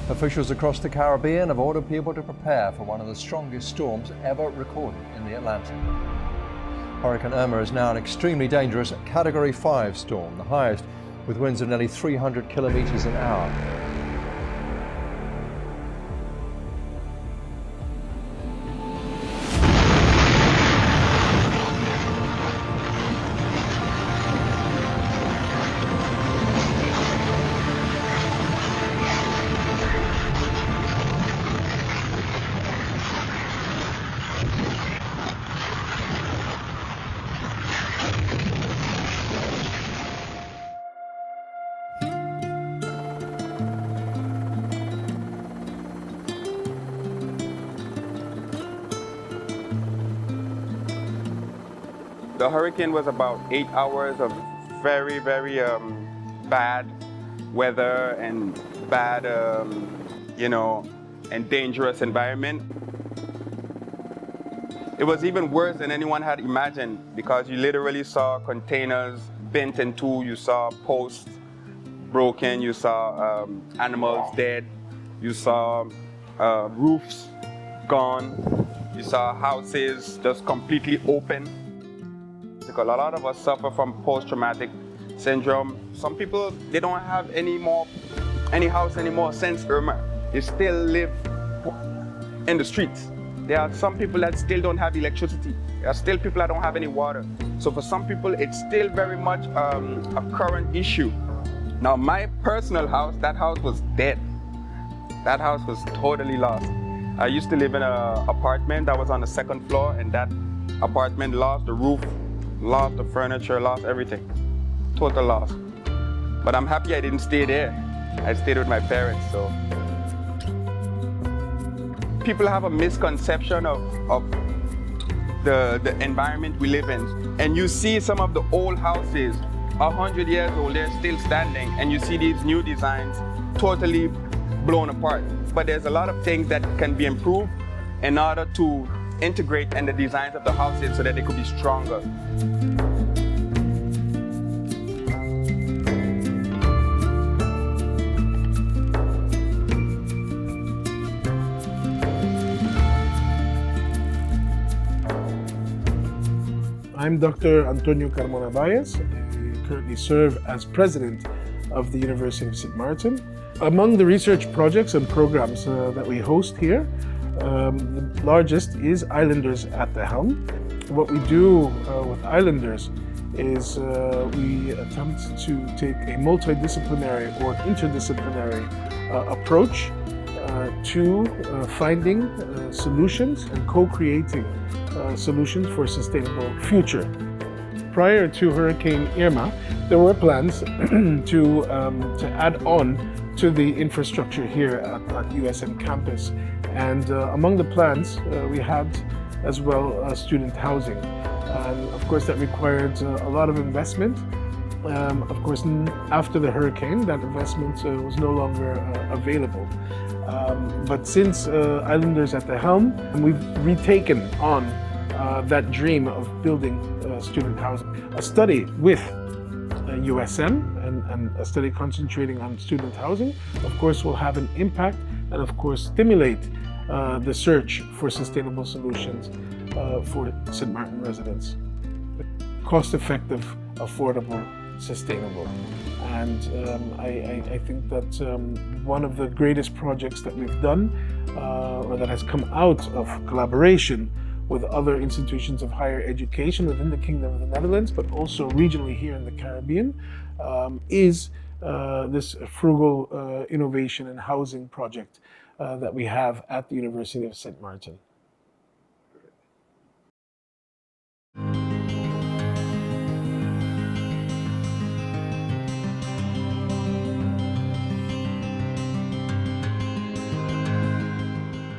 Officials across the Caribbean have ordered people to prepare for one of the strongest storms ever recorded in the Atlantic. Hurricane Irma is now an extremely dangerous Category 5 storm, the highest, with winds of nearly 300 kilometers an hour. The hurricane was about 8 hours of very bad weather and bad, and dangerous environment. It was even worse than anyone had imagined because you literally saw containers bent in two, you saw posts broken, you saw animals dead, you saw roofs gone, you saw houses just completely open. Because a lot of us suffer from post-traumatic syndrome. Some people, they don't have any house anymore since Irma. They still live in the streets. There are some people that still don't have electricity. There are still people that don't have any water. So for some people, it's still very much a current issue. Now, my personal house, that house was dead. That house was totally lost. I used to live in an apartment that was on the second floor, and that apartment lost the roof, lost the furniture, lost everything. Total loss. But I'm happy I didn't stay there. I stayed with my parents, so. People have a misconception of the environment we live in. And you see some of the old houses, 100 years old, they're still standing, and you see these new designs totally blown apart. But there's a lot of things that can be improved in order to integrate in the designs of the houses so that they could be stronger. I'm Dr. Antonio Carmona Baez. I currently serve as president of the University of St. Maarten. Among the research projects and programs that we host here, the largest is Islanders at the Helm. What we do with Islanders is we attempt to take a multidisciplinary or interdisciplinary approach to finding solutions and co-creating solutions for a sustainable future. Prior to Hurricane Irma, there were plans to add on to the infrastructure here at USM campus. And among the plans, we had as well student housing. And of course, that required a lot of investment. Of course, after the hurricane, that investment was no longer available. But since Islanders at the Helm, we've retaken on that dream of building student housing. A study with USM and a study concentrating on student housing, of course, will have an impact and of course stimulate the search for sustainable solutions for St. Maarten residents. Cost-effective, affordable, sustainable. And I think that one of the greatest projects that we've done or that has come out of collaboration with other institutions of higher education within the Kingdom of the Netherlands, but also regionally here in the Caribbean, is this Frugal innovation and housing project that we have at the University of St. Maarten.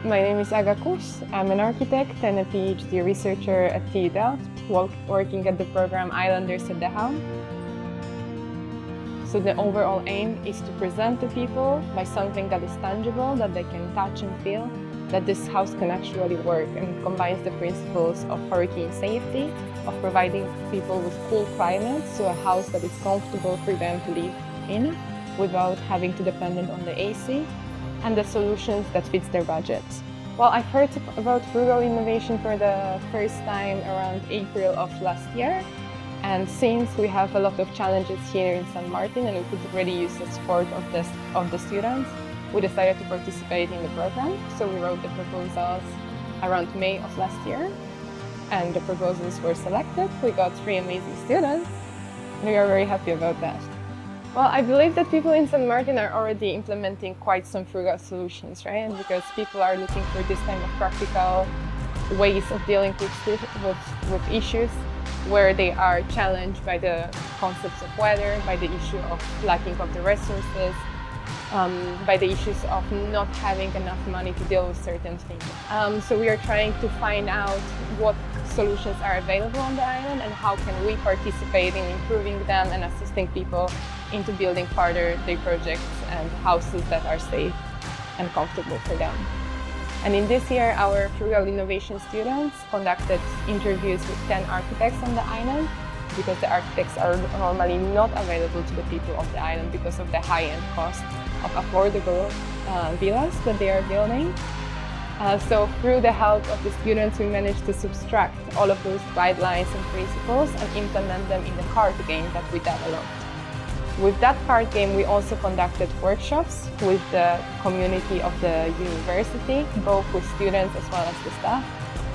My name is Aga Koes. I'm an architect and a PhD researcher at TU Delft, working at the program Islanders at the Helm. So the overall aim is to present to people by something that is tangible, that they can touch and feel, that this house can actually work, and combines the principles of hurricane safety, of providing people with cool climates, so a house that is comfortable for them to live in without having to depend on the AC, and the solutions that fits their budgets. Well, I've heard about Frugal innovation for the first time around April of last year. And since we have a lot of challenges here in St. Maarten and we could really use the support of the students, we decided to participate in the program. So we wrote the proposals around May of last year, and the proposals were selected. We got 3 amazing students, and we are very happy about that. Well, I believe that people in St. Maarten are already implementing quite some Frugal solutions, right? And because people are looking for this kind of practical ways of dealing with issues where they are challenged by the concepts of weather, by the issue of lacking of the resources, by the issues of not having enough money to deal with certain things. So we are trying to find out what solutions are available on the island and how can we participate in improving them and assisting people into building further their projects and houses that are safe and comfortable for them. And in this year, our Frugal Innovation students conducted interviews with 10 architects on the island, because the architects are normally not available to the people of the island because of the high-end cost of affordable villas that they are building. So through the help of the students, we managed to subtract all of those guidelines and principles and implement them in the card game that we developed. With that card game, we also conducted workshops with the community of the university, both with students as well as the staff,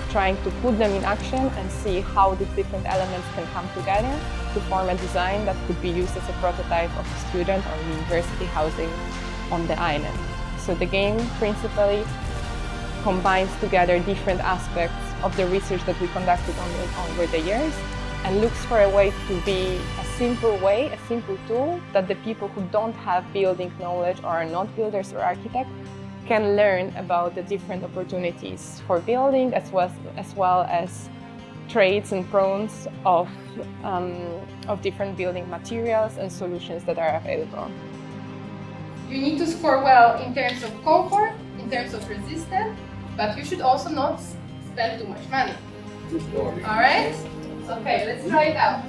trying to put them in action and see how these different elements can come together to form a design that could be used as a prototype of a student or university housing on the island. So the game principally combines together different aspects of the research that we conducted over the years and looks for a way to be a simple tool that the people who don't have building knowledge or are not builders or architects can learn about the different opportunities for building as well as trades and pros of different building materials and solutions that are available. You need to score well in terms of comfort, in terms of resistance, but you should also not spend too much money. All right? Okay, let's try it out.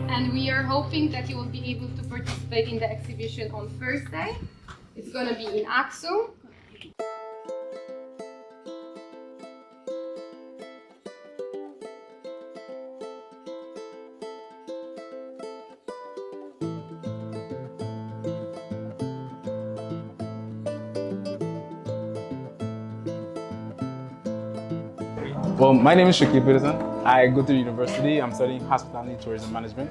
And we are hoping that you will be able to participate in the exhibition on Thursday. It's going to be in Axum. Well, my name is Shakib Peterson. I go to the university. I'm studying hospitality and tourism management.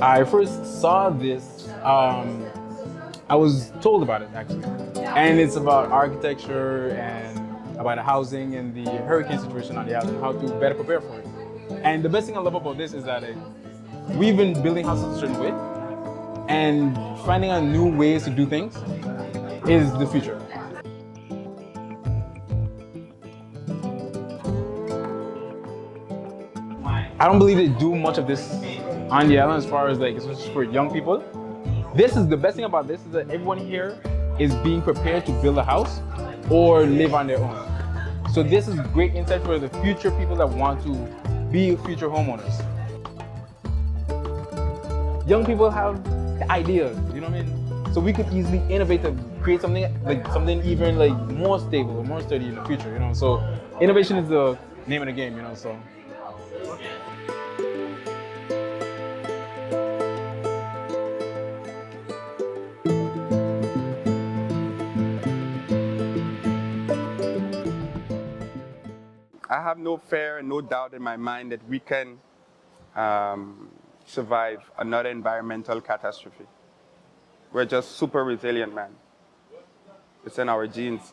I first saw this, I was told about it actually. And it's about architecture and about the housing and the hurricane situation on the island, how to better prepare for it. And the best thing I love about this is that we've been building houses a certain way, and finding out new ways to do things is the future. I don't believe they do much of this on the island as far as especially for young people. This is the best thing about this is that everyone here is being prepared to build a house or live on their own. So this is great insight for the future people that want to be future homeowners. Young people have the ideas, you know what I mean? So we could easily innovate to create something even more stable or more sturdy in the future, you know? So innovation is the name of the game, you know, so. I have no fear and no doubt in my mind that we can survive another environmental catastrophe. We're just super resilient, man. It's in our genes.